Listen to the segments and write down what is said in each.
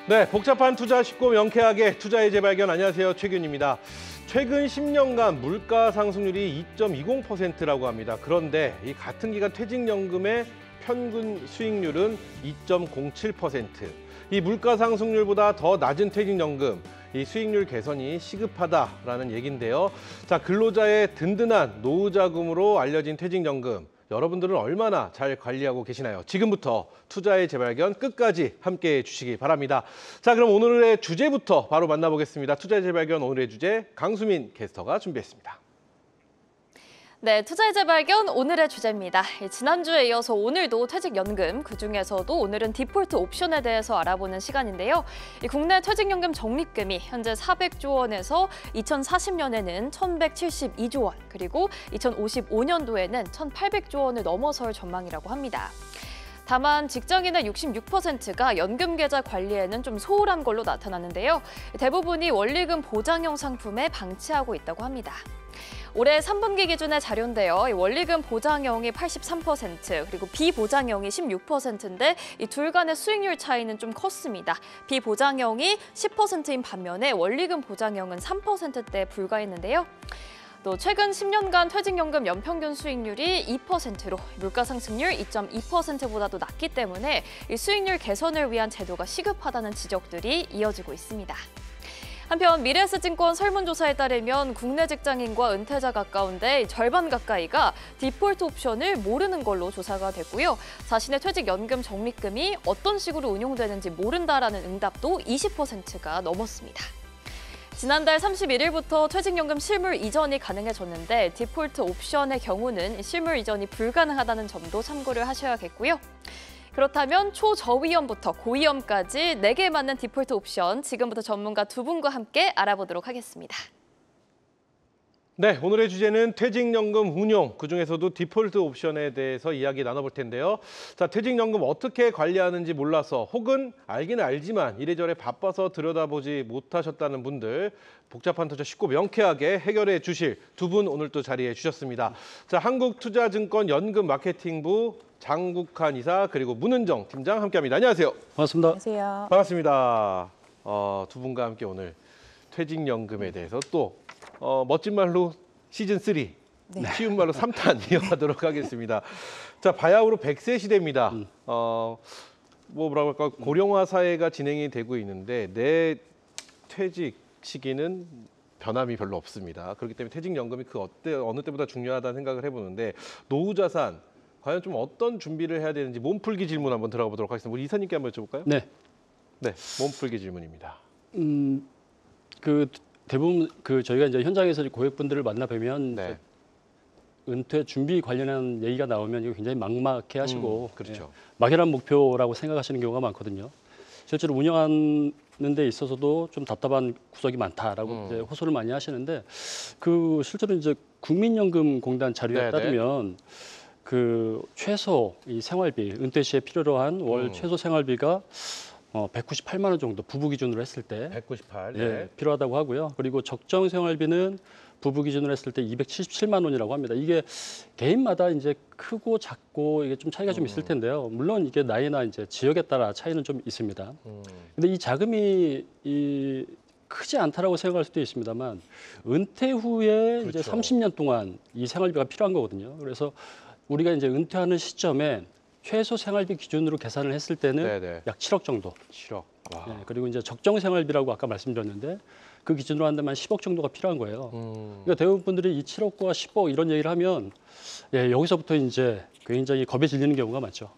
네, 복잡한 투자 쉽고 명쾌하게 투자의 재발견. 안녕하세요, 최균입니다. 최근 10년간 물가 상승률이 2.20%라고 합니다. 그런데 이 같은 기간 퇴직연금의 평균 수익률은 2.07%. 이 물가 상승률보다 더 낮은 퇴직연금, 이 수익률 개선이 시급하다라는 얘기인데요. 자, 근로자의 든든한 노후 자금으로 알려진 퇴직연금. 여러분들은 얼마나 잘 관리하고 계시나요? 지금부터 투자의 재발견 끝까지 함께해 주시기 바랍니다. 자, 그럼 오늘의 주제부터 바로 만나보겠습니다. 투자의 재발견 오늘의 주제 강수민 캐스터가 준비했습니다. 네, 투자의 재발견 오늘의 주제입니다. 지난주에 이어서 오늘도 퇴직연금, 그중에서도 오늘은 디폴트 옵션에 대해서 알아보는 시간인데요. 국내 퇴직연금 적립금이 현재 400조 원에서 2040년에는 1172조 원, 그리고 2055년도에는 1800조 원을 넘어설 전망이라고 합니다. 다만 직장인의 66%가 연금 계좌 관리에는 좀 소홀한 걸로 나타났는데요. 대부분이 원리금 보장형 상품에 방치하고 있다고 합니다. 올해 3분기 기준의 자료인데요. 원리금 보장형이 83%, 그리고 비보장형이 16%인데 이 둘 간의 수익률 차이는 좀 컸습니다. 비보장형이 10%인 반면에 원리금 보장형은 3%대에 불과했는데요. 또 최근 10년간 퇴직연금 연평균 수익률이 2%로 물가 상승률 2.2%보다도 낮기 때문에 이 수익률 개선을 위한 제도가 시급하다는 지적들이 이어지고 있습니다. 한편 미래에셋증권 설문조사에 따르면 국내 직장인과 은퇴자 가까운데 절반 가까이가 디폴트 옵션을 모르는 걸로 조사가 됐고요. 자신의 퇴직연금 적립금이 어떤 식으로 운용되는지 모른다라는 응답도 20%가 넘었습니다. 지난달 31일부터 퇴직연금 실물 이전이 가능해졌는데 디폴트 옵션의 경우는 실물 이전이 불가능하다는 점도 참고를 하셔야겠고요. 그렇다면 초저위험부터 고위험까지 4개에 맞는 디폴트 옵션, 지금부터 전문가 두 분과 함께 알아보도록 하겠습니다. 네, 오늘의 주제는 퇴직연금 운용, 그중에서도 디폴트 옵션에 대해서 이야기 나눠볼 텐데요. 자, 퇴직연금 어떻게 관리하는지 몰라서 혹은 알기는 알지만 이래저래 바빠서 들여다보지 못하셨다는 분들, 복잡한 투자 쉽고 명쾌하게 해결해 주실 두 분 오늘 또 자리해 주셨습니다. 자, 한국투자증권 연금마케팅부 장국환 이사 그리고 문은정 팀장 함께합니다. 안녕하세요. 반갑습니다. 안녕하세요. 반갑습니다. 두 분과 함께 오늘 퇴직연금에 대해서 또 멋진 말로 시즌3, 네. 쉬운 말로 3탄 이어가도록 하겠습니다. 자, 바야흐로 100세 시대입니다. 뭐라고 할까, 고령화 사회가 진행이 되고 있는데 내 퇴직 시기는 변함이 별로 없습니다. 그렇기 때문에 퇴직연금이 어느 때보다 중요하다는 생각을 해보는데 노후자산, 과연 좀 어떤 준비를 해야 되는지 몸풀기 질문 한번 들어가 보도록 하겠습니다. 우리 이사님께 한번 여쭤볼까요? 네. 네, 몸풀기 질문입니다. 대부분 저희가 이제 현장에서 고객분들을 만나 뵈면 네. 은퇴 준비 관련한 얘기가 나오면 이거 굉장히 막막해하시고 그렇죠. 막연한 목표라고 생각하시는 경우가 많거든요. 실제로 운영하는 데 있어서도 좀 답답한 구석이 많다라고 이제 호소를 많이 하시는데 실제로 이제 국민연금공단 자료에 따르면 최소 이 생활비, 은퇴 시에 필요로 한 월 최소 생활비가 198만 원 정도 부부 기준으로 했을 때 198. 네. 필요하다고 하고요. 그리고 적정 생활비는 부부 기준으로 했을 때 277만 원이라고 합니다. 이게 개인마다 이제 크고 작고 이게 좀 차이가 좀 있을 텐데요. 물론 이게 나이나 이제 지역에 따라 차이는 좀 있습니다. 근데 이 자금이 크지 않다라고 생각할 수도 있습니다만 은퇴 후에 그렇죠. 이제 30년 동안 이 생활비가 필요한 거거든요. 그래서 우리가 이제 은퇴하는 시점에 최소 생활비 기준으로 계산을 했을 때는 약 7억 정도. 7억. 와. 네, 그리고 이제 적정 생활비라고 아까 말씀드렸는데 그 기준으로 한다면 10억 정도가 필요한 거예요. 그러니까 대부분 분들이 이 7억과 10억 이런 얘기를 하면 여기서부터 이제 굉장히 겁에 질리는 경우가 많죠.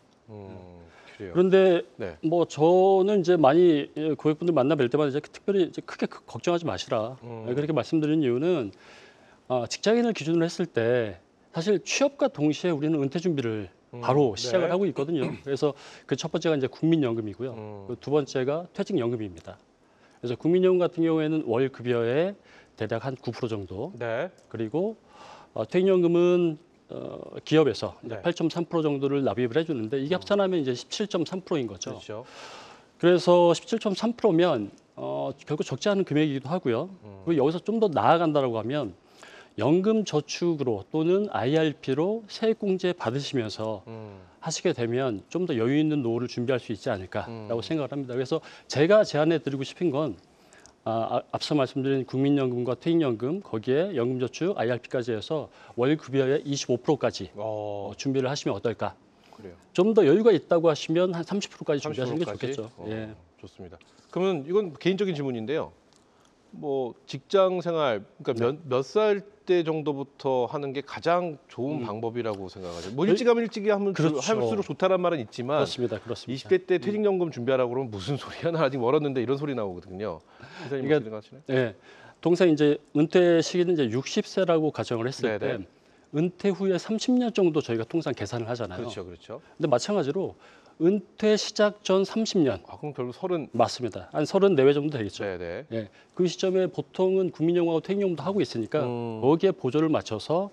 그래요. 그런데 네. 뭐 저는 이제 많이 고객분들 만나 뵐 때마다 이제 특별히 이제 크게 걱정하지 마시라. 그렇게 말씀드리는 이유는 직장인을 기준으로 했을 때 사실 취업과 동시에 우리는 은퇴 준비를 바로 시작을 하고 있거든요. 그래서 그 첫 번째가 이제 국민연금이고요. 두 번째가 퇴직연금입니다. 그래서 국민연금 같은 경우에는 월 급여의 대략 한 9% 정도. 네. 그리고 퇴직연금은 기업에서 네. 8.3% 정도를 납입을 해주는데 이게 합산하면 이제 17.3%인 거죠. 그렇죠. 그래서 17.3%면 결국 적지 않은 금액이기도 하고요. 그리고 여기서 좀 더 나아간다라고 하면 연금 저축으로 또는 IRP로 세액공제 받으시면서 하시게 되면 좀 더 여유 있는 노후를 준비할 수 있지 않을까라고 생각을 합니다. 그래서 제가 제안해 드리고 싶은 건 앞서 말씀드린 국민연금과 퇴직연금 거기에 연금저축 IRP까지 해서 월 급여의 25%까지 준비를 하시면 어떨까? 그래요. 좀 더 여유가 있다고 하시면 한 30%까지 준비하시는 게 30%까지? 좋겠죠. 예. 좋습니다. 그러면 이건 개인적인 질문인데요. 뭐 직장 생활 그러니까 몇 살 때 정도부터 하는 게 가장 좋은 방법이라고 생각하죠. 뭐 일찍 하면 일찍 하면 그렇죠. 할수록 좋다는 말은 있지만 그렇습니다. 20대 때 퇴직연금 준비하라고 그러면 무슨 소리야? 나 아직 멀었는데 이런 소리 나오거든요. 이사님 그러니까- 어떻게 생각하시나요? 네. 동생 이제 은퇴 시기는 이제 60세라고 가정을 했을 네네. 때 은퇴 후에 30년 정도 저희가 통상 계산을 하잖아요. 그렇죠, 그렇죠. 근데 마찬가지로 은퇴 시작 전 30년 그럼 결국 30. 맞습니다. 한 34회 정도 되겠죠. 네네. 예. 그 시점에 보통은 국민연금하고 퇴직연금도 하고 있으니까 음. 거기에 보조를 맞춰서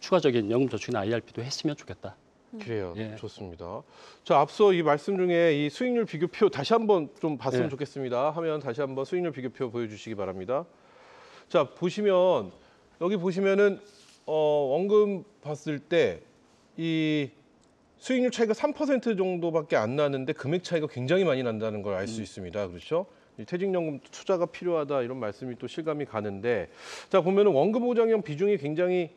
추가적인 연금저축이나 IRP도 했으면 좋겠다. 그래요. 예. 좋습니다. 자, 앞서 이 말씀 중에 이 수익률 비교표 다시 한번 좀 봤으면 예. 좋겠습니다. 하면 다시 한번 수익률 비교표 보여주시기 바랍니다. 자, 보시면 여기 보시면은 원금 봤을 때 이 수익률 차이가 3% 정도밖에 안 나는데 금액 차이가 굉장히 많이 난다는 걸 알 수 있습니다. 그렇죠? 이 퇴직연금 투자가 필요하다 이런 말씀이 또 실감이 가는데 자 보면은 원금 보장형 비중이 굉장히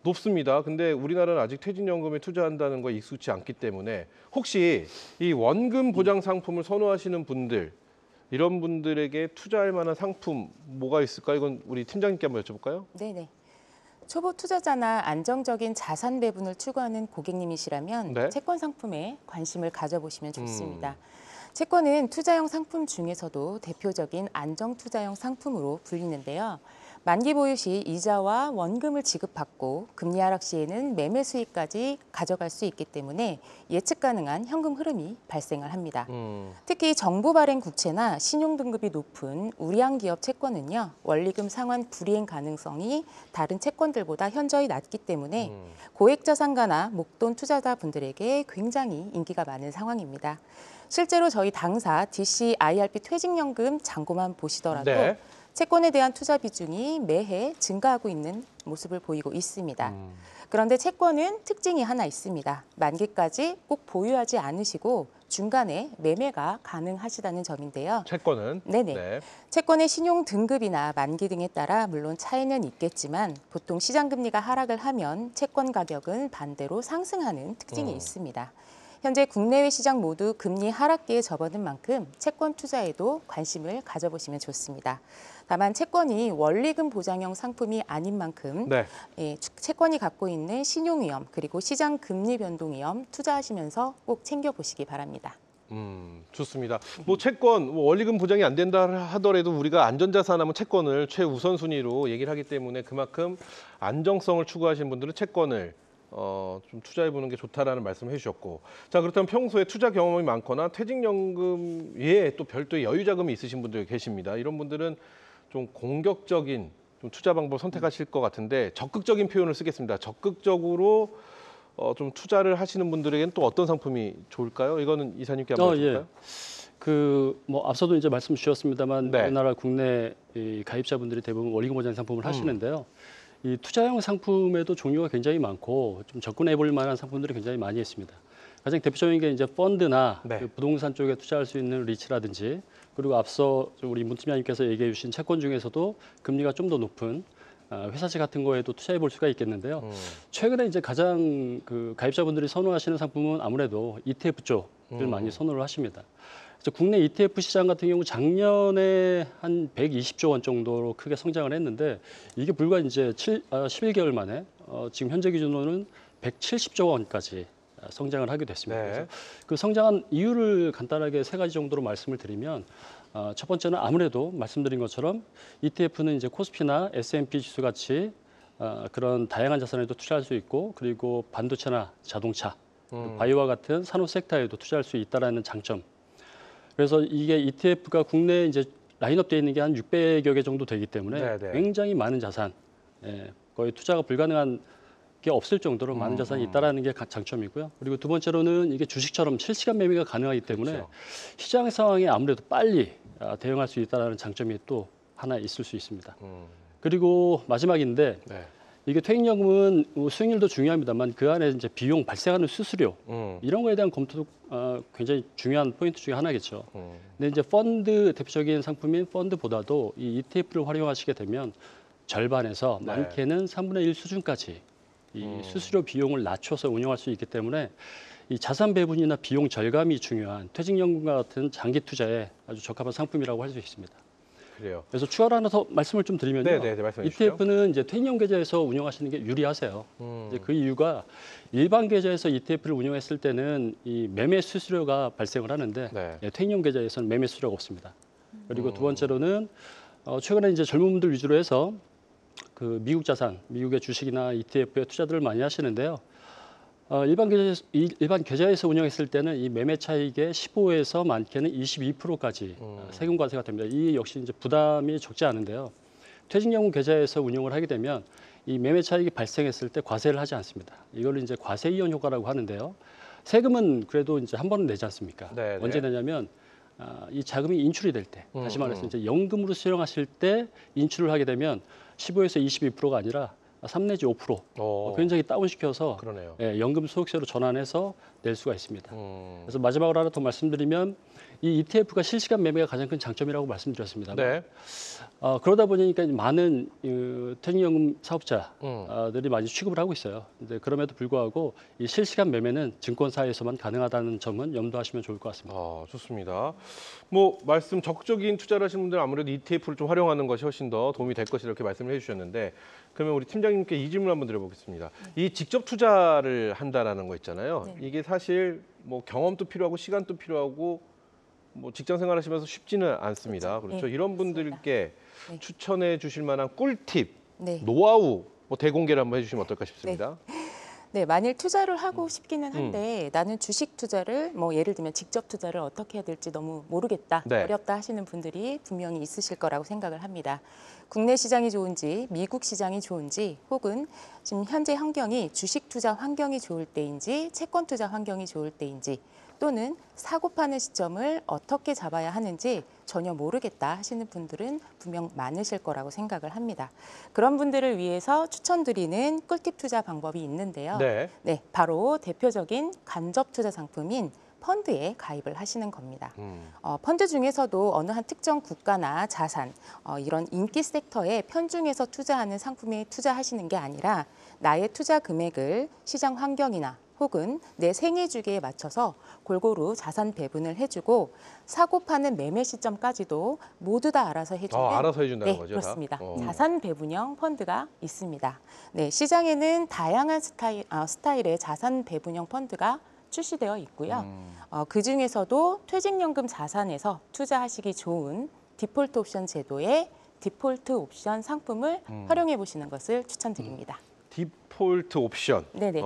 높습니다. 근데 우리나라는 아직 퇴직연금에 투자한다는 거 익숙치 않기 때문에 혹시 이 원금 보장 상품을 선호하시는 분들 이런 분들에게 투자할 만한 상품 뭐가 있을까? 이건 우리 팀장님께 한번 여쭤볼까요? 네네. 초보 투자자나 안정적인 자산 배분을 추구하는 고객님이시라면 네. 채권 상품에 관심을 가져보시면 좋습니다. 채권은 투자형 상품 중에서도 대표적인 안정 투자형 상품으로 불리는데요. 만기 보유 시 이자와 원금을 지급받고 금리 하락 시에는 매매 수익까지 가져갈 수 있기 때문에 예측 가능한 현금 흐름이 발생을 합니다. 특히 정부 발행 국채나 신용 등급이 높은 우량 기업 채권은요. 원리금 상환 불이행 가능성이 다른 채권들보다 현저히 낮기 때문에 고액 자산가나 목돈 투자자분들에게 굉장히 인기가 많은 상황입니다. 실제로 저희 당사 DC IRP 퇴직연금 잔고만 보시더라도 네. 채권에 대한 투자 비중이 매해 증가하고 있는 모습을 보이고 있습니다. 그런데 채권은 특징이 하나 있습니다. 만기까지 꼭 보유하지 않으시고 중간에 매매가 가능하시다는 점인데요. 채권은 네네. 네. 채권의 신용 등급이나 만기 등에 따라 물론 차이는 있겠지만 보통 시장 금리가 하락을 하면 채권 가격은 반대로 상승하는 특징이 있습니다. 현재 국내외 시장 모두 금리 하락기에 접어든 만큼 채권 투자에도 관심을 가져보시면 좋습니다. 다만 채권이 원리금 보장형 상품이 아닌 만큼 네. 채권이 갖고 있는 신용 위험 그리고 시장 금리 변동 위험 투자하시면서 꼭 챙겨보시기 바랍니다. 좋습니다. 뭐 채권 뭐 원리금 보장이 안 된다 하더라도 우리가 안전자산하면 채권을 최우선 순위로 얘기를 하기 때문에 그만큼 안정성을 추구하시는 분들은 채권을 좀 투자해보는 게 좋다라는 말씀을 해주셨고, 자 그렇다면 평소에 투자 경험이 많거나 퇴직연금 외에 또 별도의 여유 자금이 있으신 분들 계십니다. 이런 분들은 좀 공격적인 좀 투자 방법을 선택하실 것 같은데 적극적인 표현을 쓰겠습니다. 적극적으로 좀 투자를 하시는 분들에게는 또 어떤 상품이 좋을까요? 이거는 이사님께 한번 해볼까요? 예. 뭐 앞서도 이제 말씀 주셨습니다만 네. 우리나라 국내 이 가입자분들이 대부분 원리금 보장 상품을 하시는데요. 이 투자형 상품에도 종류가 굉장히 많고 좀 접근해 볼 만한 상품들이 굉장히 많이 있습니다. 가장 대표적인 게 이제 펀드나 네. 그 부동산 쪽에 투자할 수 있는 리츠라든지 그리고 앞서 우리 문 팀장님께서 얘기해 주신 채권 중에서도 금리가 좀 더 높은 회사채 같은 거에도 투자해 볼 수가 있겠는데요. 최근에 이제 가장 그 가입자분들이 선호하시는 상품은 아무래도 ETF 쪽을 많이 선호를 하십니다. 그래서 국내 ETF 시장 같은 경우 작년에 한 120조 원 정도로 크게 성장을 했는데 이게 불과 이제 11개월 만에 지금 현재 기준으로는 170조 원까지 성장을 하게 됐습니다. 네. 그래서 그 성장한 이유를 간단하게 세 가지 정도로 말씀을 드리면 첫 번째는 아무래도 말씀드린 것처럼 ETF는 이제 코스피나 S&P 지수 같이 그런 다양한 자산에도 투자할 수 있고 그리고 반도체나 자동차, 바이오와 같은 산업 섹터에도 투자할 수 있다라는 장점. 그래서 이게 ETF가 국내에 이제 라인업되어 있는 게 한 600여 개 정도 되기 때문에 네네. 굉장히 많은 자산, 거의 투자가 불가능한 게 없을 정도로 많은 자산이 있다라는 게 장점이고요. 그리고 두 번째로는 이게 주식처럼 실시간 매매가 가능하기 때문에 그렇죠. 시장 상황에 아무래도 빨리 대응할 수 있다는 장점이 또 하나 있을 수 있습니다. 그리고 마지막인데 네. 이게 퇴직연금은 수익률도 중요합니다만 그 안에 이제 비용 발생하는 수수료 이런 거에 대한 검토도 굉장히 중요한 포인트 중에 하나겠죠. 근데 이제 펀드 대표적인 상품인 펀드보다도 이 ETF를 활용하시게 되면 절반에서 네. 많게는 3분의 1 수준까지 이 수수료 비용을 낮춰서 운영할 수 있기 때문에 이 자산 배분이나 비용 절감이 중요한 퇴직연금과 같은 장기 투자에 아주 적합한 상품이라고 할 수 있습니다. 그래요. 그래서 추가로 하나 더 말씀을 좀 드리면요. 네, 말씀해 주시죠. ETF는 이제 퇴직연금 계좌에서 운영하시는 게 유리하세요. 이제 그 이유가 일반 계좌에서 ETF를 운영했을 때는 이 매매 수수료가 발생을 하는데 네. 퇴직연금 계좌에서는 매매 수수료가 없습니다. 그리고 두 번째로는 최근에 이제 젊은 분들 위주로 해서 그 미국 자산, 미국의 주식이나 ETF에 투자들을 많이 하시는데요. 일반 계좌에서 운영했을 때는 이 매매 차익의 15에서 많게는 22%까지 세금 과세가 됩니다. 이 역시 이제 부담이 적지 않은데요. 퇴직연금 계좌에서 운영을 하게 되면 이 매매 차익이 발생했을 때 과세를 하지 않습니다. 이걸 이제 과세 이연 효과라고 하는데요. 세금은 그래도 이제 한 번은 내지 않습니까? 네. 언제 내냐면 이 자금이 인출이 될 때, 다시 말해서 이제 연금으로 수령하실 때 인출을 하게 되면 15에서 22%가 아니라 3 내지 5% 굉장히 다운시켜서 그러네요. 연금 소득세로 전환해서 낼 수가 있습니다. 그래서 마지막으로 하나 더 말씀드리면 이 ETF가 실시간 매매가 가장 큰 장점이라고 말씀드렸습니다. 네. 그러다 보니까 많은 퇴직연금 사업자들이 많이 취급을 하고 있어요. 근데 그럼에도 불구하고 이 실시간 매매는 증권사에서만 가능하다는 점은 염두하시면 좋을 것 같습니다. 좋습니다. 뭐 말씀 적극적인 투자를 하시는 분들은 아무래도 ETF를 좀 활용하는 것이 훨씬 더 도움이 될 것이라 이렇게 말씀을 해주셨는데 그러면 우리 팀장님께 이 질문 한번 드려보겠습니다. 이 직접 투자를 한다라는 거 있잖아요. 네. 이게 사실 뭐 경험도 필요하고 시간도 필요하고 뭐 직장 생활하시면서 쉽지는 않습니다. 그렇죠. 네, 이런 분들께 네. 추천해 주실 만한 꿀팁, 네. 노하우 뭐 대공개를 한번 해주시면 어떨까 싶습니다. 네, 만일 투자를 하고 싶기는 한데 나는 주식 투자를 뭐 예를 들면 직접 투자를 어떻게 해야 될지 너무 모르겠다, 네. 어렵다 하시는 분들이 분명히 있으실 거라고 생각을 합니다. 국내 시장이 좋은지 미국 시장이 좋은지 혹은 지금 현재 환경이 주식 투자 환경이 좋을 때인지 채권 투자 환경이 좋을 때인지 또는 사고 파는 시점을 어떻게 잡아야 하는지 전혀 모르겠다 하시는 분들은 분명 많으실 거라고 생각을 합니다. 그런 분들을 위해서 추천드리는 꿀팁 투자 방법이 있는데요. 네. 네, 바로 대표적인 간접 투자 상품인 펀드에 가입을 하시는 겁니다. 펀드 중에서도 어느 한 특정 국가나 자산, 이런 인기 섹터에 편중해서 투자하는 상품에 투자하시는 게 아니라 나의 투자 금액을 시장 환경이나 혹은 내 생애 주기에 맞춰서 골고루 자산 배분을 해주고 사고 파는 매매 시점까지도 모두 다 알아서 해주는 알아서 해준다는 네, 거죠? 그렇습니다. 다? 자산 배분형 펀드가 있습니다. 네, 시장에는 다양한 스타일의 자산 배분형 펀드가 출시되어 있고요. 그 중에서도 퇴직연금 자산에서 투자하시기 좋은 디폴트 옵션 제도의 디폴트 옵션 상품을 활용해 보시는 것을 추천드립니다. 디폴트 옵션. 네네.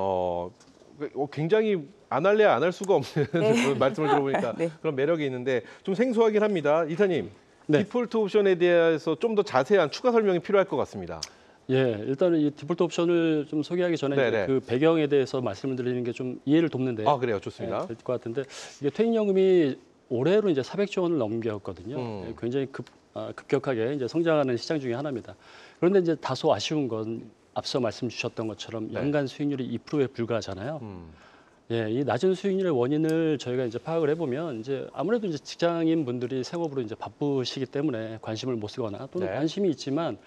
굉장히 안 할래 안 할 수가 없는 네. 말씀을 들어보니까 네. 그런 매력이 있는데 좀 생소하긴 합니다. 이사님, 네. 디폴트 옵션에 대해서 좀 더 자세한 추가 설명이 필요할 것 같습니다. 예, 일단은 이 디폴트 옵션을 좀 소개하기 전에 네네. 그 배경에 대해서 말씀을 드리는 게 좀 이해를 돕는데요. 그래요. 좋습니다. 될 것 같은데 이게 퇴직연금이 올해로 이제 400조 원을 넘겼거든요. 굉장히 급격하게 이제 성장하는 시장 중에 하나입니다. 그런데 이제 다소 아쉬운 건 앞서 말씀 주셨던 것처럼 네. 연간 수익률이 2%에 불과하잖아요. 예, 이 낮은 수익률의 원인을 저희가 이제 파악을 해보면 이제 아무래도 이제 직장인 분들이 생업으로 이제 바쁘시기 때문에 관심을 못 쓰거나 또는 네. 관심이 있지만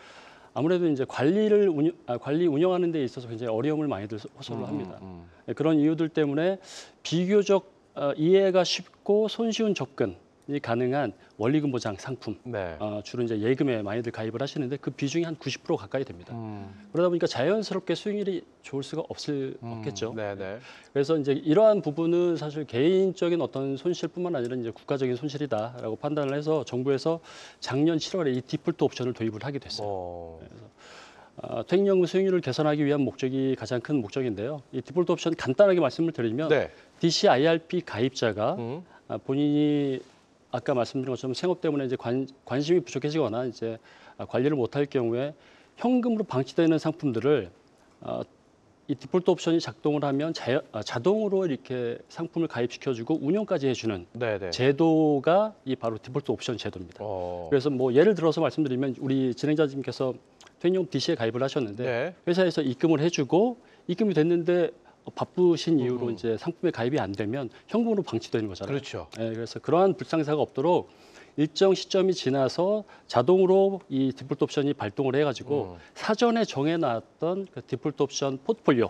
아무래도 이제 관리 운영하는 데 있어서 굉장히 어려움을 많이들 호소를 합니다. 예, 그런 이유들 때문에 비교적 이해가 쉽고 손쉬운 접근이 가능한 원리금 보장 상품, 네. 주로 이제 예금에 많이들 가입을 하시는데 그 비중이 한 90% 가까이 됩니다. 그러다 보니까 자연스럽게 수익률이 좋을 수가 없겠죠. 네네. 그래서 이제 이러한 부분은 사실 개인적인 어떤 손실뿐만 아니라 이제 국가적인 손실이다라고 판단을 해서 정부에서 작년 7월에 이 디폴트 옵션을 도입을 하게 됐어요. 퇴직연금 수익률을 개선하기 위한 목적이 가장 큰 목적인데요. 이 디폴트 옵션 간단하게 말씀을 드리면 네. DCIRP 가입자가 본인이 아까 말씀드린 것처럼 생업 때문에 이제 관심이 부족해지거나 이제 관리를 못할 경우에 현금으로 방치되는 상품들을 이 디폴트 옵션이 작동을 하면 자동으로 이렇게 상품을 가입시켜주고 운영까지 해주는 네네. 제도가 이 바로 디폴트 옵션 제도입니다. 그래서 뭐 예를 들어서 말씀드리면 우리 진행자님께서 퇴직연금 DC에 가입을 하셨는데 네. 회사에서 입금을 해주고 입금이 됐는데 바쁘신 이유로 이제 상품에 가입이 안 되면 현금으로 방치되는 거잖아요. 그렇죠. 예, 그래서 그러한 불상사가 없도록 일정 시점이 지나서 자동으로 이 디폴트 옵션이 발동을 해가지고 사전에 정해놨던 그 디폴트 옵션 포트폴리오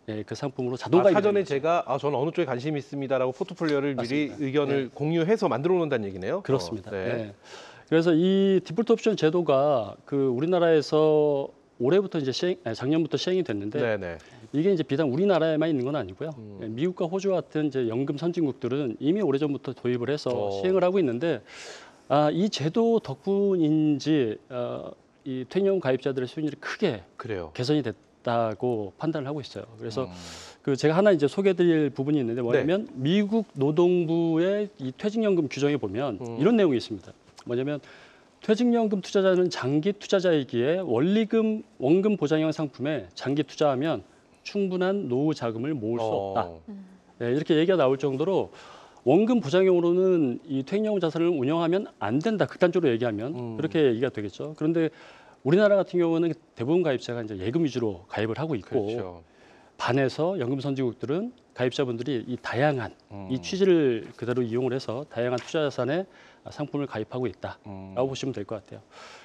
예, 그 상품으로 자동 가입이 사전에 되는 거죠. 제가 저는 어느 쪽에 관심이 있습니다라고 포트폴리오를 미리 맞습니다. 의견을 공유해서 만들어 놓는다는 얘기네요. 그렇습니다. 네. 예. 그래서 이 디폴트 옵션 제도가 그 우리나라에서 올해부터 이제 작년부터 시행이 됐는데 네네. 이게 이제 비단 우리나라에만 있는 건 아니고요. 예, 미국과 호주와 같은 이제 연금 선진국들은 이미 오래전부터 도입을 해서 시행을 하고 있는데 이 제도 덕분인지 이 퇴직연금 가입자들의 수익률이 크게 그래요. 개선이 됐다고 판단을 하고 있어요. 그래서 그 제가 하나 이제 소개해드릴 부분이 있는데 뭐냐면 미국 노동부의 이 퇴직연금 규정에 보면 이런 내용이 있습니다. 뭐냐면 퇴직연금 투자자는 장기 투자자이기에 원금 보장형 상품에 장기 투자하면 충분한 노후 자금을 모을 수 없다. 네, 이렇게 얘기가 나올 정도로 원금 보장형으로는 이 퇴직연금 자산을 운영하면 안 된다. 극단적으로 얘기하면 그렇게 얘기가 되겠죠. 그런데 우리나라 같은 경우는 대부분 가입자가 이제 예금 위주로 가입을 하고 있고 그렇죠. 반해서 연금 선진국들은 가입자분들이 이 다양한 이 취지를 그대로 이용을 해서 다양한 투자 자산에 상품을 가입하고 있다라고 보시면 될 것 같아요.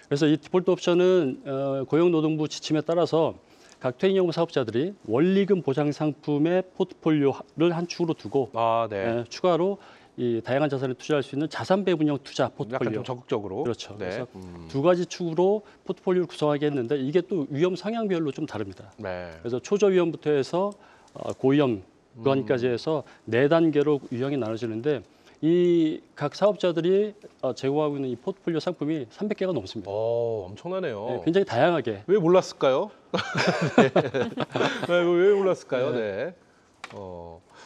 그래서 이 디폴트 옵션은 고용노동부 지침에 따라서 각 퇴직연금 사업자들이 원리금 보장 상품의 포트폴리오를 한 축으로 두고 추가로 이 다양한 자산에 투자할 수 있는 자산 배분형 투자 포트폴리오. 약간 좀 적극적으로. 그렇죠. 네. 그래서 두 가지 축으로 포트폴리오를 구성하게 했는데 이게 또 위험 성향별로 좀 다릅니다. 네. 그래서 초저위험부터 해서 고위험 구간까지 해서 4단계로 유형이 나눠지는데 이 각 사업자들이 제공하고 있는 이 포트폴리오 상품이 300개가 넘습니다. 엄청나네요. 네, 굉장히 다양하게. 왜 몰랐을까요? 왜 몰랐을까요? 네.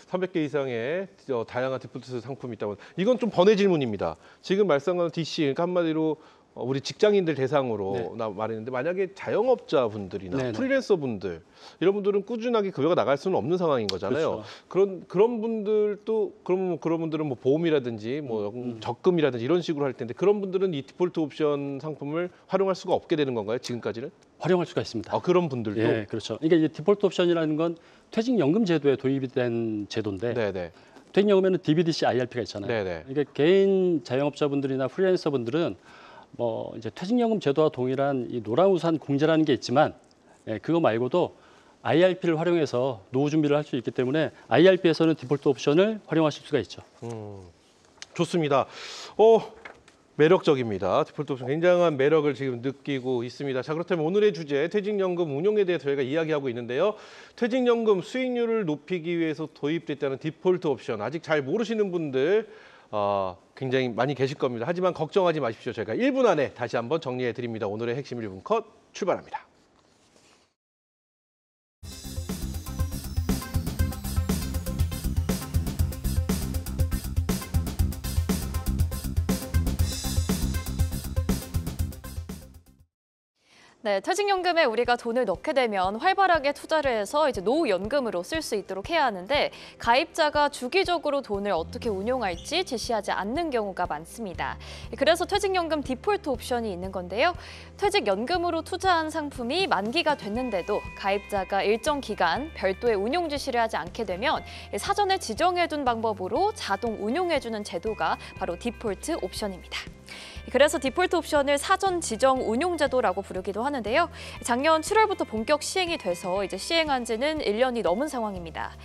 300개 이상의 다양한 디폴트 상품이 있다고. 이건 좀 번외 질문입니다. 지금 말씀하신 DC, 그러니까 한마디로 우리 직장인들 대상으로 말했는데 만약에 자영업자분들이나 네네. 프리랜서분들 이런 분들은 꾸준하게 급여가 나갈 수는 없는 상황인 거잖아요. 그런 분들도 그런 분들은 뭐 보험이라든지 뭐 적금이라든지 이런 식으로 할 텐데 그런 분들은 이 디폴트 옵션 상품을 활용할 수가 없게 되는 건가요? 지금까지는? 활용할 수가 있습니다. 그런 분들도? 예, 그렇죠. 그러니까 이제 디폴트 옵션이라는 건 퇴직연금 제도에 도입이 된 제도인데 네네. 퇴직연금에는 DBDC, IRP가 있잖아요. 네네. 그러니까 개인 자영업자분들이나 프리랜서분들은 뭐 이제 퇴직연금 제도와 동일한 이 노란우산 공제라는 게 있지만 그거 말고도 IRP를 활용해서 노후 준비를 할 수 있기 때문에 IRP에서는 디폴트 옵션을 활용하실 수가 있죠. 좋습니다. 매력적입니다. 디폴트 옵션 굉장한 매력을 지금 느끼고 있습니다. 자, 그렇다면 오늘의 주제 퇴직연금 운용에 대해 저희가 이야기하고 있는데요. 퇴직연금 수익률을 높이기 위해서 도입됐다는 디폴트 옵션 아직 잘 모르시는 분들 굉장히 많이 계실 겁니다. 하지만 걱정하지 마십시오. 저희가 1분 안에 다시 한번 정리해 드립니다. 오늘의 핵심 1분 컷 출발합니다. 네, 퇴직연금에 우리가 돈을 넣게 되면 활발하게 투자를 해서 이제 노후연금으로 쓸 수 있도록 해야 하는데 가입자가 주기적으로 돈을 어떻게 운용할지 지시하지 않는 경우가 많습니다. 그래서 퇴직연금 디폴트 옵션이 있는 건데요. 퇴직연금으로 투자한 상품이 만기가 됐는데도 가입자가 일정 기간 별도의 운용 지시를 하지 않게 되면 사전에 지정해둔 방법으로 자동 운용해주는 제도가 바로 디폴트 옵션입니다. 그래서 디폴트 옵션을 사전 지정 운용 제도라고 부르기도 하는데요. 작년 7월부터 본격 시행이 돼서 이제 시행한 지는 1년이 넘은 상황입니다.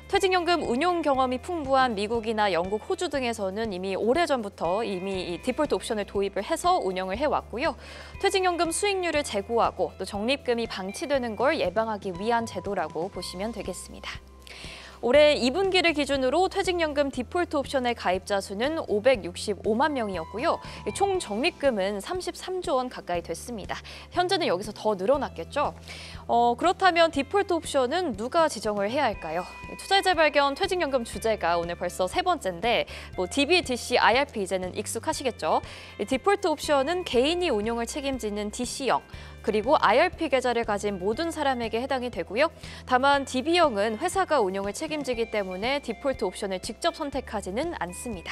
퇴직연금 운용 경험이 풍부한 미국이나 영국, 호주 등에서는 이미 오래전부터 이 디폴트 옵션을 도입을 해서 운영을 해왔고요. 퇴직연금 수익률을 제고하고 또 적립금이 방치되는 걸 예방하기 위한 제도라고 보시면 되겠습니다. 올해 2분기를 기준으로 퇴직연금 디폴트 옵션의 가입자 수는 565만 명이었고요. 총 적립금은 33조 원 가까이 됐습니다. 현재는 여기서 더 늘어났겠죠. 그렇다면 디폴트 옵션은 누가 지정을 해야 할까요? 투자의 재발견 퇴직연금 주제가 오늘 벌써 3번째인데 DB, DC, IRP 이제는 익숙하시겠죠. 디폴트 옵션은 개인이 운용을 책임지는 DC형, 그리고 IRP 계좌를 가진 모든 사람에게 해당이 되고요. 다만 DB형은 회사가 운용을 책임지기 때문에 디폴트 옵션을 직접 선택하지는 않습니다.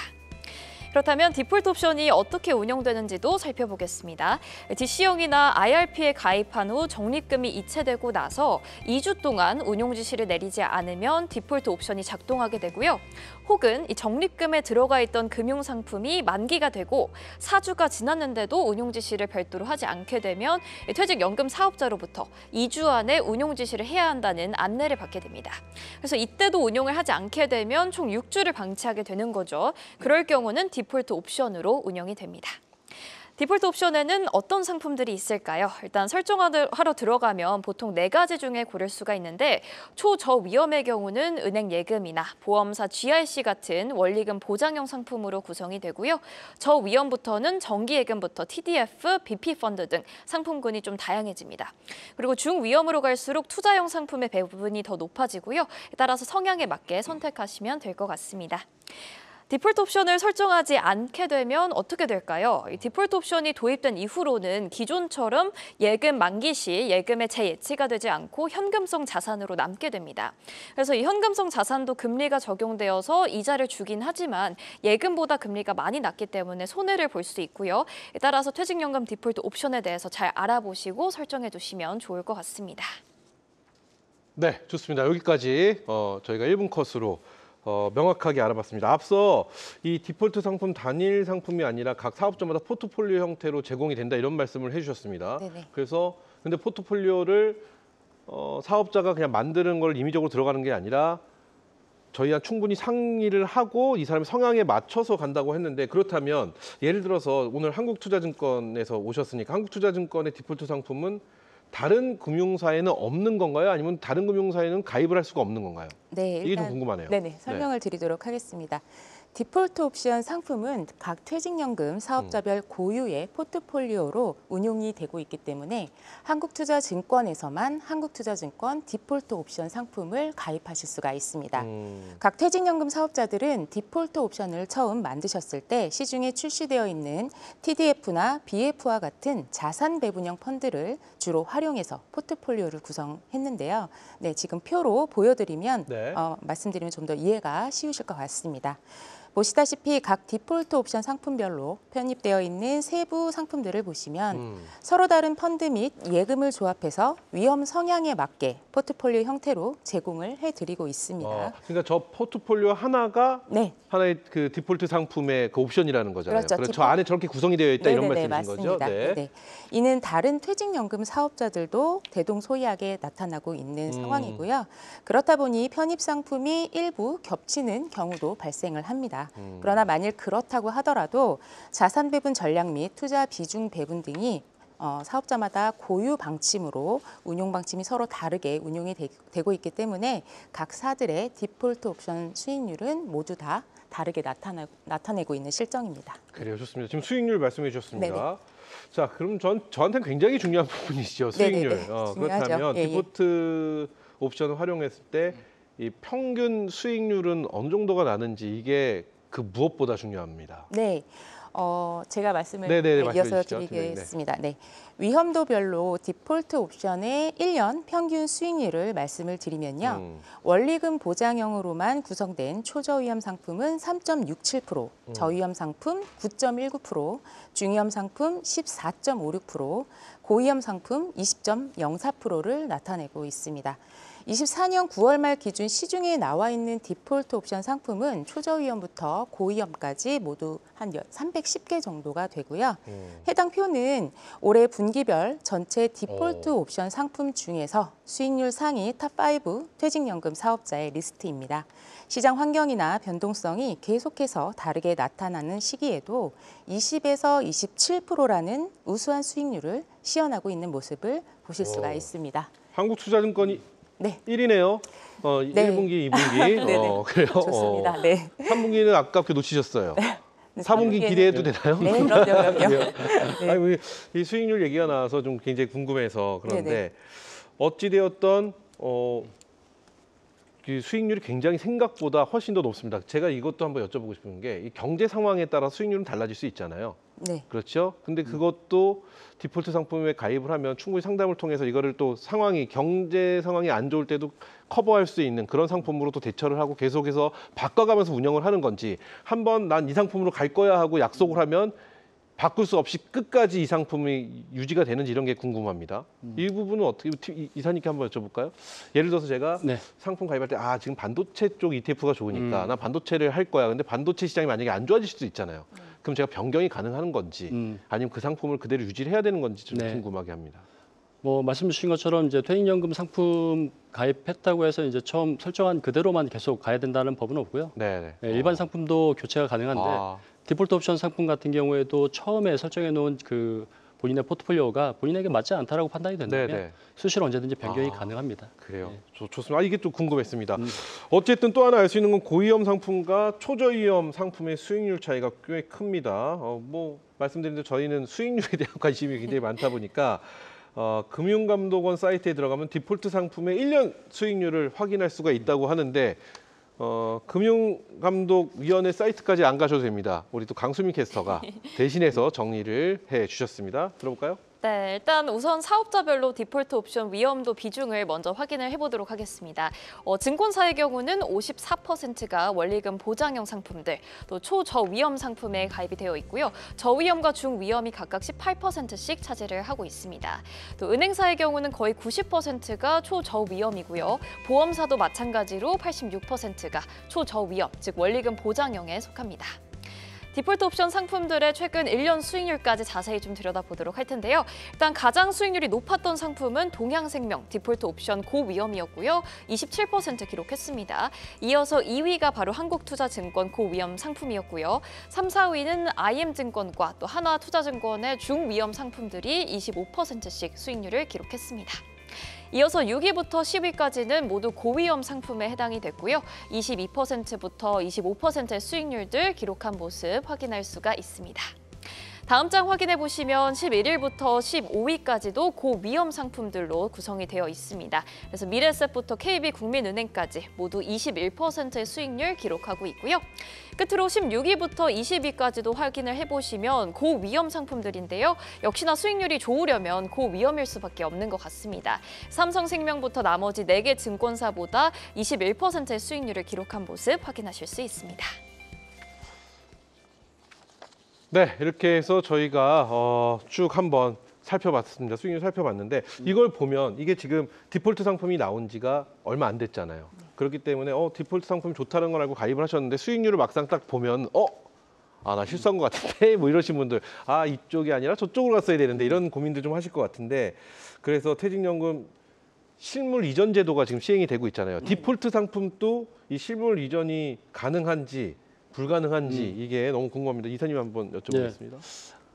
그렇다면 디폴트 옵션이 어떻게 운영되는지도 살펴보겠습니다. DC형이나 IRP에 가입한 후 적립금이 이체되고 나서 2주 동안 운용 지시를 내리지 않으면 디폴트 옵션이 작동하게 되고요. 혹은 이 적립금에 들어가 있던 금융상품이 만기가 되고 4주가 지났는데도 운용 지시를 별도로 하지 않게 되면 퇴직연금 사업자로부터 2주 안에 운용 지시를 해야 한다는 안내를 받게 됩니다. 그래서 이때도 운용을 하지 않게 되면 총 6주를 방치하게 되는 거죠. 그럴 경우는 디폴트 옵션으로 운영이 됩니다. 디폴트 옵션에는 어떤 상품들이 있을까요? 일단 설정하러 들어가면 보통 4가지 중에 고를 수가 있는데 초저위험의 경우는 은행 예금이나 보험사 GRC 같은 원리금 보장형 상품으로 구성이 되고요. 저위험부터는 정기예금부터 TDF, BP펀드 등 상품군이 좀 다양해집니다. 그리고 중위험으로 갈수록 투자형 상품의 배분이 더 높아지고요. 따라서 성향에 맞게 선택하시면 될 것 같습니다. 디폴트 옵션을 설정하지 않게 되면 어떻게 될까요? 이 디폴트 옵션이 도입된 이후로는 기존처럼 예금 만기 시 예금의 재예치가 되지 않고 현금성 자산으로 남게 됩니다. 그래서 이 현금성 자산도 금리가 적용되어서 이자를 주긴 하지만 예금보다 금리가 많이 낮기 때문에 손해를 볼 수 있고요. 따라서 퇴직연금 디폴트 옵션에 대해서 잘 알아보시고 설정해 두시면 좋을 것 같습니다. 네, 좋습니다. 여기까지 저희가 1분 컷으로 명확하게 알아봤습니다. 앞서 이 디폴트 상품 단일 상품이 아니라 각 사업자마다 포트폴리오 형태로 제공이 된다 이런 말씀을 해주셨습니다. 네네. 그래서 근데 포트폴리오를 사업자가 그냥 만드는 걸 임의적으로 들어가는 게 아니라 저희와 충분히 상의를 하고 이 사람의 성향에 맞춰서 간다고 했는데 그렇다면 예를 들어서 오늘 한국투자증권에서 오셨으니까 한국투자증권의 디폴트 상품은 다른 금융사에는 없는 건가요? 아니면 다른 금융사에는 가입을 할 수가 없는 건가요? 네, 이게 좀 궁금하네요. 네네, 설명을 드리도록 하겠습니다. 디폴트 옵션 상품은 각 퇴직연금 사업자별 고유의 포트폴리오로 운용이 되고 있기 때문에 한국투자증권에서만 한국투자증권 디폴트 옵션 상품을 가입하실 수가 있습니다. 각 퇴직연금 사업자들은 디폴트 옵션을 처음 만드셨을 때 시중에 출시되어 있는 TDF나 BF와 같은 자산 배분형 펀드를 주로 활용해서 포트폴리오를 구성했는데요. 네, 지금 표로 보여드리면 네. 말씀드리면 좀 더 이해가 쉬우실 것 같습니다. 보시다시피 각 디폴트 옵션 상품별로 편입되어 있는 세부 상품들을 보시면 서로 다른 펀드 및 예금을 조합해서 위험 성향에 맞게 포트폴리오 형태로 제공을 해드리고 있습니다. 그러니까 저 포트폴리오 하나가 네. 하나의 그 디폴트 상품의 그 옵션이라는 거잖아요. 그렇죠. 저 안에 저렇게 구성이 되어 있다 이런 네네네, 말씀이신 맞습니다. 거죠? 네. 네네. 이는 다른 퇴직연금 사업자들도 대동소이하게 나타나고 있는 상황이고요. 그렇다 보니 편입 상품이 일부 겹치는 경우도 발생을 합니다. 그러나 만일 그렇다고 하더라도 자산 배분 전략 및 투자 비중 배분 등이 사업자마다 고유 방침으로 운용 방침이 서로 다르게 운용이 되고 있기 때문에 각 사들의 디폴트 옵션 수익률은 모두 다 다르게 나타내고 있는 실정입니다. 그래요, 좋습니다. 지금 수익률 말씀해 주셨습니다. 네네. 자, 그럼 저한테는 굉장히 중요한 부분이시죠, 수익률. 네네네, 중요하죠. 그렇다면 예, 예. 디폴트 옵션을 활용했을 때 이 평균 수익률은 어느 정도가 나는지 이게 그 무엇보다 중요합니다. 네. 제가 말씀을 네네네, 이어서 말씀해 주시죠, 드리겠습니다. 네. 위험도별로 디폴트 옵션의 1년 평균 수익률을 말씀을 드리면요. 원리금 보장형으로만 구성된 초저위험 상품은 3.67%, 저위험 상품 9.19%, 중위험 상품 14.56%, 고위험 상품 20.04%를 나타내고 있습니다. 24년 9월 말 기준 시중에 나와 있는 디폴트 옵션 상품은 초저위험부터 고위험까지 모두 한 310개 정도가 되고요. 해당 표는 올해 분기별 전체 디폴트 옵션 상품 중에서 수익률 상위 탑5 퇴직연금 사업자의 리스트입니다. 시장 환경이나 변동성이 계속해서 다르게 나타나는 시기에도 20에서 27%라는 우수한 수익률을 시현하고 있는 모습을 보실 수가 있습니다. 한국투자증권이 네. 1위네요. 네. 1분기, 2분기. 네네. 그래요. 좋습니다. 네. 3분기는 아깝게 놓치셨어요. 네, 4분기 기대해도 되나요? 네, 그럼요. 네. 아니, 이 수익률 얘기가 나와서 좀 굉장히 궁금해서 그런데 네네. 어찌되었던 수익률이 굉장히 생각보다 훨씬 더 높습니다. 제가 이것도 한번 여쭤보고 싶은 게 이 경제 상황에 따라 수익률은 달라질 수 있잖아요. 네. 그렇죠? 근데 그것도 디폴트 상품에 가입을 하면 충분히 상담을 통해서 이거를 또 경제 상황이 안 좋을 때도 커버할 수 있는 그런 상품으로 또 대처를 하고 계속해서 바꿔가면서 운영을 하는 건지, 한번 난 이 상품으로 갈 거야 하고 약속을 하면 바꿀 수 없이 끝까지 이 상품이 유지가 되는지 이런 게 궁금합니다. 이 부분은 어떻게 이사님께 한번 여쭤볼까요? 예를 들어서 제가 네. 상품 가입할 때 지금 반도체 쪽 ETF가 좋으니까 나 반도체를 할 거야. 근데 반도체 시장이 만약에 안 좋아질 수도 있잖아요. 그럼 제가 변경이 가능한 건지 아니면 그 상품을 그대로 유지를 해야 되는 건지 좀 네. 궁금하게 합니다. 뭐 말씀 주신 것처럼 이제 퇴직연금 상품 가입했다고 해서 이제 처음 설정한 그대로만 계속 가야 된다는 법은 없고요. 네. 네, 일반 상품도 교체가 가능한데 디폴트 옵션 상품 같은 경우에도 처음에 설정해 놓은 그 본인의 포트폴리오가 본인에게 맞지 않다라고 판단이 된다면 네네. 수시로 언제든지 변경이 가능합니다. 그래요. 네. 좋습니다. 이게 좀 궁금했습니다. 어쨌든 또 하나 알 수 있는 건 고위험 상품과 초저위험 상품의 수익률 차이가 꽤 큽니다. 뭐 말씀드린 대로 저희는 수익률에 대한 관심이 굉장히 많다 보니까 금융감독원 사이트에 들어가면 디폴트 상품의 1년 수익률을 확인할 수가 있다고 하는데 금융감독위원회 사이트까지 안 가셔도 됩니다. 우리 또 강수민 캐스터가 대신해서 정리를 해주셨습니다. 들어볼까요? 네, 일단 우선 사업자별로 디폴트 옵션 위험도 비중을 먼저 확인을 해보도록 하겠습니다. 증권사의 경우는 54%가 원리금 보장형 상품들, 또 초저위험 상품에 가입이 되어 있고요. 저위험과 중위험이 각각 18%씩 차지를 하고 있습니다. 또 은행사의 경우는 거의 90%가 초저위험이고요. 보험사도 마찬가지로 86%가 초저위험, 즉 원리금 보장형에 속합니다. 디폴트 옵션 상품들의 최근 1년 수익률까지 자세히 좀 들여다보도록 할 텐데요. 일단 가장 수익률이 높았던 상품은 동양생명 디폴트 옵션 고위험이었고요. 27% 기록했습니다. 이어서 2위가 바로 한국투자증권 고위험 상품이었고요. 3, 4위는 IM증권과 또 하나투자증권의 중위험 상품들이 25%씩 수익률을 기록했습니다. 이어서 6위부터 10위까지는 모두 고위험 상품에 해당이 됐고요. 22%부터 25%의 수익률들 기록한 모습 확인할 수가 있습니다. 다음 장 확인해 보시면 11위부터 15위까지도 고위험 상품들로 구성이 되어 있습니다. 그래서 미래에셋부터 KB국민은행까지 모두 21%의 수익률 기록하고 있고요. 끝으로 16위부터 20위까지도 확인을 해보시면 고위험 상품들인데요. 역시나 수익률이 좋으려면 고위험일 수밖에 없는 것 같습니다. 삼성생명부터 나머지 4개 증권사보다 21%의 수익률을 기록한 모습 확인하실 수 있습니다. 네, 이렇게 해서 저희가 쭉 한번 살펴봤습니다. 수익률 살펴봤는데 이걸 보면 이게 지금 디폴트 상품이 나온 지가 얼마 안 됐잖아요. 그렇기 때문에 디폴트 상품이 좋다는 걸 알고 가입을 하셨는데 수익률을 막상 딱 보면 나 실수한 것 같은데 뭐 이러신 분들 이쪽이 아니라 저쪽으로 갔어야 되는데 이런 고민들 좀 하실 것 같은데, 그래서 퇴직연금 실물 이전 제도가 지금 시행이 되고 있잖아요. 디폴트 상품도 이 실물 이전이 가능한지 불가능한지 이게 너무 궁금합니다. 이사님 한번 여쭤보겠습니다.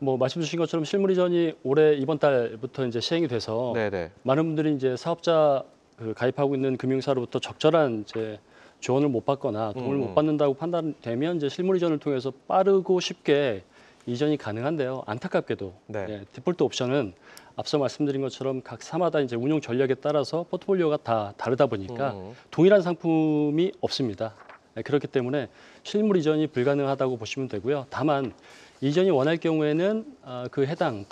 뭐 말씀 주신 것처럼 실물 이전이 올해 이번 달부터 이제 시행이 돼서 네네. 많은 분들이 이제 사업자 가입하고 있는 금융사로부터 적절한 이제 지원을 못 받거나 도움을 못 받는다고 판단되면 이제 실물 이전을 통해서 빠르고 쉽게 이전이 가능한데요. 안타깝게도 네. 디폴트 옵션은 앞서 말씀드린 것처럼 각 사마다 이제 운용 전략에 따라서 포트폴리오가 다 다르다 보니까 동일한 상품이 없습니다. 그렇기 때문에 실물 이전이 불가능하다고 보시면 되고요. 다만 이전이 원할 경우에는 그 해당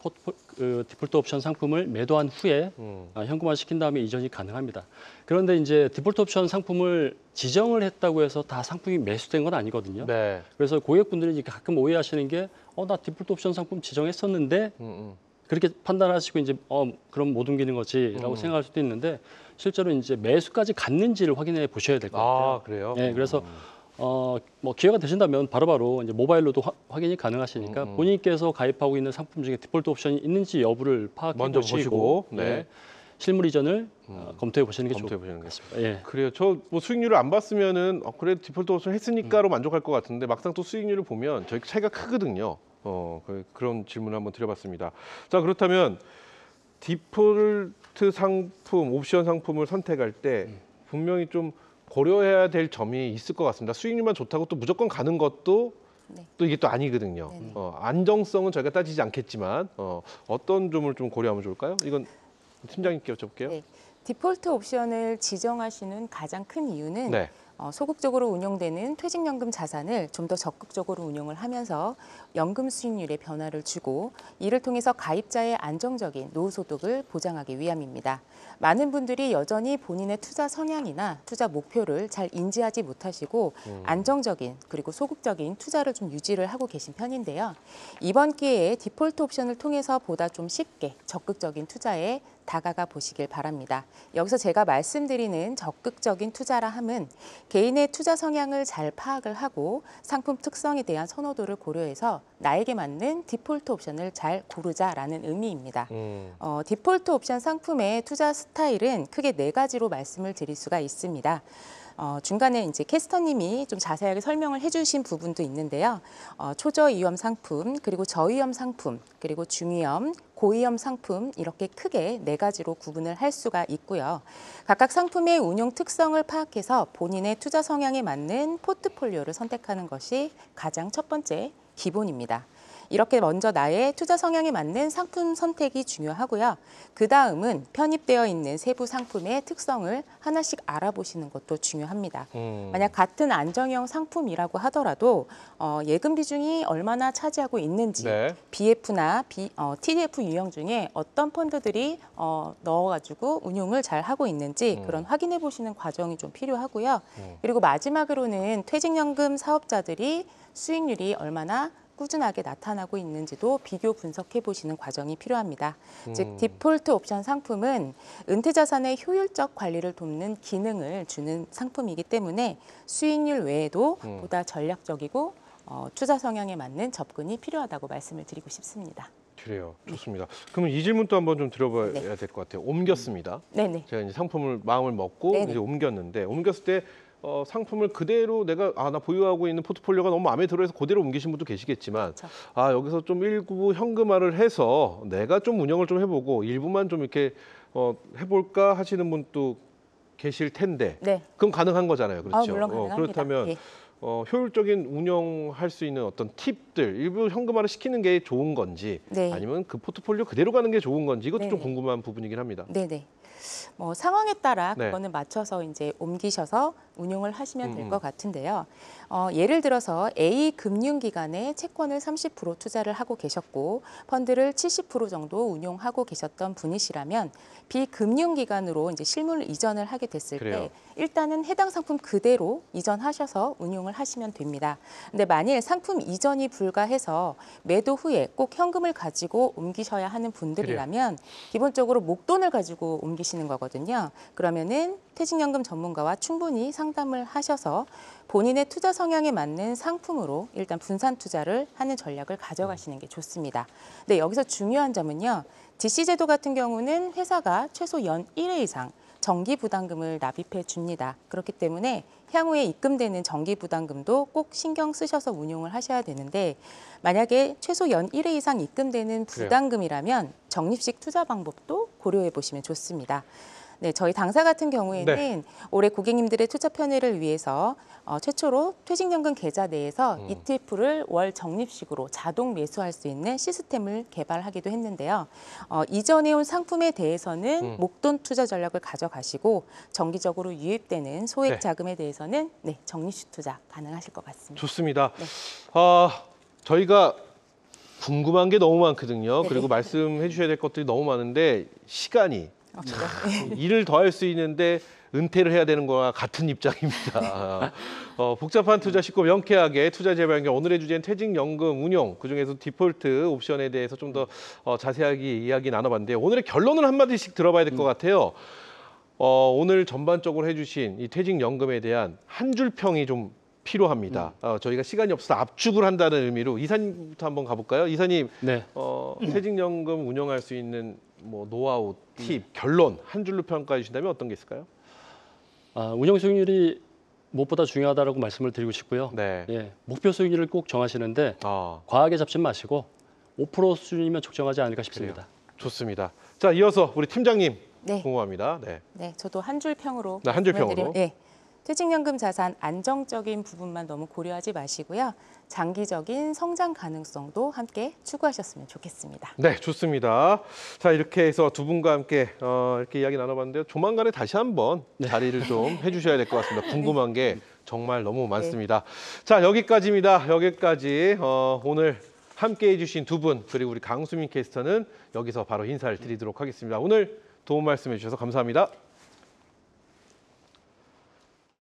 디폴트 옵션 상품을 매도한 후에 현금화 시킨 다음에 이전이 가능합니다. 그런데 이제 디폴트 옵션 상품을 지정을 했다고 해서 다 상품이 매수된 건 아니거든요. 네. 그래서 고객분들이 가끔 오해하시는 게 나 디폴트 옵션 상품 지정했었는데 그렇게 판단하시고 이제 그럼 못 옮기는 거지라고 생각할 수도 있는데 실제로 이제 매수까지 갔는지를 확인해 보셔야 될 것 같아요. 그래요? 네, 그래서 뭐 기회가 되신다면 바로바로 이제 모바일로도 확인이 가능하시니까 본인께서 가입하고 있는 상품 중에 디폴트 옵션이 있는지 여부를 파악해 먼저 보시고 네. 실물 이전을 검토해 보시는 게 좋을 검토해 보시는 것 게. 같습니다. 예. 그래요. 저 뭐 수익률을 안 봤으면은 그래 디폴트 옵션 했으니까로 만족할 것 같은데 막상 또 수익률을 보면 저희 차이가 크거든요. 그런 질문을 한번 드려봤습니다. 자, 그렇다면 디폴트 상품, 옵션 상품을 선택할 때 분명히 좀 고려해야 될 점이 있을 것 같습니다. 수익률만 좋다고 또 무조건 가는 것도 또 이게 또 아니거든요. 안정성은 저희가 따지지 않겠지만 어떤 점을 좀 고려하면 좋을까요? 이건 팀장님께 여쭤볼게요. 네. 디폴트 옵션을 지정하시는 가장 큰 이유는 네. 소극적으로 운용되는 퇴직연금 자산을 좀 더 적극적으로 운용을 하면서 연금 수익률에 변화를 주고 이를 통해서 가입자의 안정적인 노후 소득을 보장하기 위함입니다. 많은 분들이 여전히 본인의 투자 성향이나 투자 목표를 잘 인지하지 못하시고 안정적인 그리고 소극적인 투자를 좀 유지를 하고 계신 편인데요. 이번 기회에 디폴트 옵션을 통해서 보다 좀 쉽게 적극적인 투자에 다가가 보시길 바랍니다. 여기서 제가 말씀드리는 적극적인 투자라 함은 개인의 투자 성향을 잘 파악을 하고 상품 특성에 대한 선호도를 고려해서 나에게 맞는 디폴트 옵션을 잘 고르자라는 의미입니다. 디폴트 옵션 상품의 투자 스타일은 크게 4가지로 말씀을 드릴 수가 있습니다. 중간에 이제 캐스터님이 좀 자세하게 설명을 해주신 부분도 있는데요. 초저위험 상품, 그리고 저위험 상품, 그리고 중위험, 고위험 상품 이렇게 크게 4가지로 구분을 할 수가 있고요. 각각 상품의 운용 특성을 파악해서 본인의 투자 성향에 맞는 포트폴리오를 선택하는 것이 가장 첫 번째 기본입니다. 이렇게 먼저 나의 투자 성향에 맞는 상품 선택이 중요하고요. 그 다음은 편입되어 있는 세부 상품의 특성을 하나씩 알아보시는 것도 중요합니다. 만약 같은 안정형 상품이라고 하더라도 예금 비중이 얼마나 차지하고 있는지, 네. BF나 TDF 유형 중에 어떤 펀드들이 넣어가지고 운용을 잘 하고 있는지 그런 확인해 보시는 과정이 좀 필요하고요. 그리고 마지막으로는 퇴직연금 사업자들이 수익률이 얼마나 꾸준하게 나타나고 있는지도 비교 분석해 보시는 과정이 필요합니다. 즉 디폴트 옵션 상품은 은퇴 자산의 효율적 관리를 돕는 기능을 주는 상품이기 때문에 수익률 외에도 보다 전략적이고 투자 성향에 맞는 접근이 필요하다고 말씀을 드리고 싶습니다. 그래요. 좋습니다. 그러면 이 질문도 한번 좀 들어봐야 네. 될 것 같아요. 옮겼습니다. 네네. 제가 이제 상품을 마음을 먹고 네네. 이제 옮겼는데 옮겼을 때 상품을 그대로 내가 나 보유하고 있는 포트폴리오가 너무 마음에 들어해서 그대로 옮기신 분도 계시겠지만 그렇죠. 여기서 좀 일부 현금화를 해서 내가 좀 운영을 좀 해보고 일부만 좀 이렇게 해볼까 하시는 분도 계실 텐데 네. 그럼 가능한 거잖아요. 그렇죠. 물론 가능합니다. 그렇다면 예. 효율적인 운영할 수 있는 어떤 팁들, 일부 현금화를 시키는 게 좋은 건지 네. 아니면 그 포트폴리오 그대로 가는 게 좋은 건지 이것도 좀 네네. 궁금한 부분이긴 합니다. 네네. 상황에 따라 네. 그거는 맞춰서 이제 옮기셔서 운용을 하시면 될 것 같은데요. 예를 들어서 A 금융기관에 채권을 30% 투자를 하고 계셨고 펀드를 70% 정도 운용하고 계셨던 분이시라면 B 금융기관으로 이제 실물 이전을 하게 됐을 그래요. 때 일단은 해당 상품 그대로 이전하셔서 운용을 하시면 됩니다. 근데 만일 상품 이전이 불가해서 매도 후에 꼭 현금을 가지고 옮기셔야 하는 분들이라면 기본적으로 목돈을 가지고 옮기시는 거거든요. 그러면은 퇴직연금 전문가와 충분히 상담을 하셔서 본인의 투자 성향에 맞는 상품으로 일단 분산 투자를 하는 전략을 가져가시는 게 좋습니다. 근데 여기서 중요한 점은요. DC 제도 같은 경우는 회사가 최소 연 1회 이상 정기 부담금을 납입해 줍니다. 그렇기 때문에 향후에 입금되는 정기 부담금도 꼭 신경 쓰셔서 운용을 하셔야 되는데 만약에 최소 연 1회 이상 입금되는 부담금이라면 적립식 투자 방법도 고려해 보시면 좋습니다. 네, 저희 당사 같은 경우에는 올해 고객님들의 투자 편의를 위해서 최초로 퇴직연금 계좌 내에서 ETF를 월 적립식으로 자동 매수할 수 있는 시스템을 개발하기도 했는데요. 이전에 온 상품에 대해서는 목돈 투자 전략을 가져가시고 정기적으로 유입되는 소액 자금에 대해서는 적립식 투자 가능하실 것 같습니다. 좋습니다. 네. 저희가 궁금한 게 너무 많거든요. 네. 그리고 말씀해 주셔야 될 것들이 너무 많은데 시간이 일을 더 할 수 있는데 은퇴를 해야 되는 거와 같은 입장입니다. 복잡한 투자 쉽고 명쾌하게 투자 재발견 오늘의 주제는 퇴직연금 운용 그중에서 디폴트 옵션에 대해서 좀 더 자세하게 이야기 나눠봤는데요. 오늘의 결론을 한마디씩 들어봐야 될 것 같아요. 오늘 전반적으로 해주신 이 퇴직연금에 대한 한 줄 평이 좀 필요합니다. 저희가 시간이 없어서 압축을 한다는 의미로 이사님부터 한번 가볼까요? 이사님, 네. 퇴직연금 운영할 수 있는 노하우, 팁, 결론 한 줄로 평가해 주신다면 어떤 게 있을까요? 운영 수익률이 무엇보다 중요하다고 말씀을 드리고 싶고요. 네. 예, 목표 수익률을 꼭 정하시는데 아, 과하게 잡지 마시고 5% 수준이면 적정하지 않을까 싶습니다. 좋습니다. 자, 이어서 우리 팀장님 네. 궁금합니다. 네. 네, 저도 한 줄 평으로 네, 한줄 말씀을 평으로. 드리면, 퇴직연금 자산 안정적인 부분만 너무 고려하지 마시고요. 장기적인 성장 가능성도 함께 추구하셨으면 좋겠습니다. 네, 좋습니다. 자, 이렇게 해서 두 분과 함께 이렇게 이야기 나눠봤는데요. 조만간에 다시 한번 자리를 좀 해주셔야 될 것 같습니다. 궁금한 게 정말 너무 많습니다. 자, 여기까지입니다. 여기까지 오늘 함께 해주신 두 분, 그리고 우리 강수민 캐스터는 여기서 바로 인사를 드리도록 하겠습니다. 오늘 도움 말씀해 주셔서 감사합니다.